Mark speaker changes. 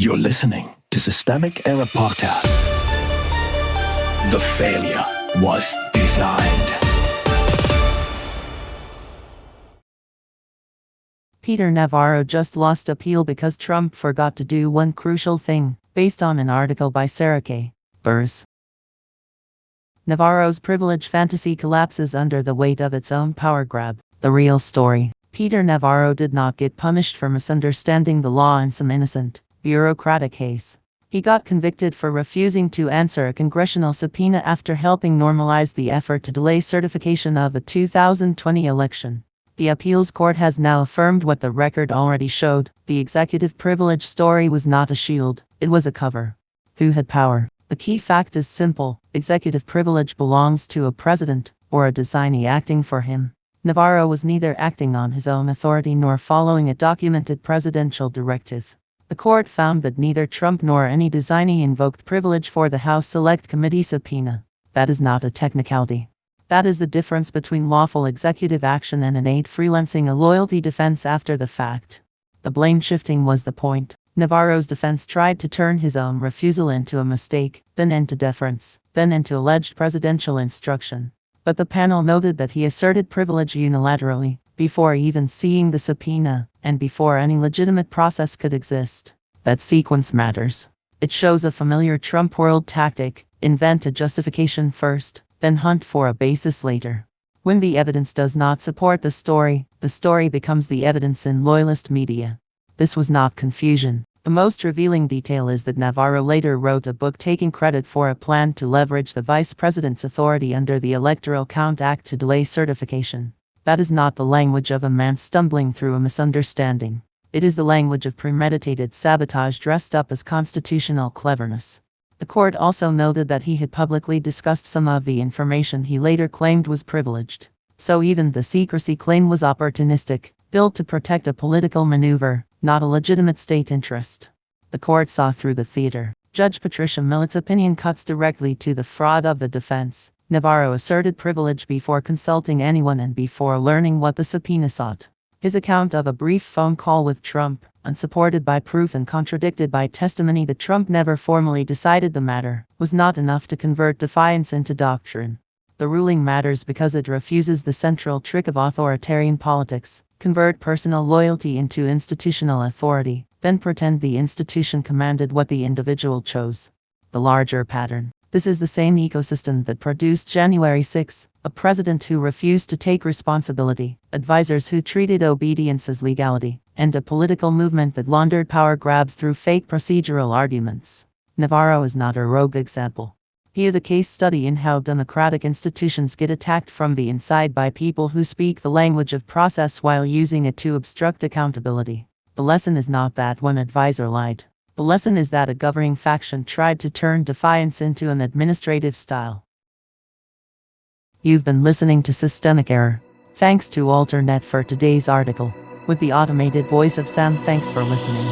Speaker 1: You're listening to Systemic Error Podcast. The failure was designed.
Speaker 2: Peter Navarro just lost appeal because Trump forgot to do one crucial thing, based on an article by Sarah K. Burrs. Navarro's privilege fantasy collapses under the weight of its own power grab. The real story. Peter Navarro did not get punished for misunderstanding the law in some innocent, bureaucratic haze. He got convicted for refusing to answer a congressional subpoena after helping normalize the effort to delay certification of the 2020 election. The appeals court has now affirmed what the record already showed. The executive privilege story was not a shield, it was a cover. Who had power? The key fact is simple: executive privilege belongs to a president, or a designee acting for him. Navarro was neither acting on his own authority nor following a documented presidential directive. The court found that neither Trump nor any designee invoked privilege for the House Select Committee subpoena. That is not a technicality. That is the difference between lawful executive action and an aide freelancing a loyalty defense after the fact. The blame shifting was the point. Navarro's defense tried to turn his own refusal into a mistake, then into deference, then into alleged presidential instruction. But the panel noted that he asserted privilege unilaterally, before even seeing the subpoena, and before any legitimate process could exist. That sequence matters. It shows a familiar Trump world tactic: invent a justification first, then hunt for a basis later. When the evidence does not support the story becomes the evidence in loyalist media. This was not confusion. The most revealing detail is that Navarro later wrote a book taking credit for a plan to leverage the vice president's authority under the Electoral Count Act to delay certification. That is not the language of a man stumbling through a misunderstanding. It is the language of premeditated sabotage dressed up as constitutional cleverness. The court also noted that he had publicly discussed some of the information he later claimed was privileged. So even the secrecy claim was opportunistic, built to protect a political maneuver, not a legitimate state interest. The court saw through the theater. Judge Patricia Millett's opinion cuts directly to the fraud of the defense. Navarro asserted privilege before consulting anyone and before learning what the subpoena sought. His account of a brief phone call with Trump, unsupported by proof and contradicted by testimony that Trump never formally decided the matter, was not enough to convert defiance into doctrine. The ruling matters because it refuses the central trick of authoritarian politics: convert personal loyalty into institutional authority, then pretend the institution commanded what the individual chose. The larger pattern. This is the same ecosystem that produced January 6, a president who refused to take responsibility, advisors who treated obedience as legality, and a political movement that laundered power grabs through fake procedural arguments. Navarro is not a rogue example. He is a case study in how democratic institutions get attacked from the inside by people who speak the language of process while using it to obstruct accountability. The lesson is not that one advisor lied. The lesson is that a governing faction tried to turn defiance into an administrative style. You've been listening to Systemic Error. Thanks to Alternet for today's article. With the automated voice of Sam, thanks for listening.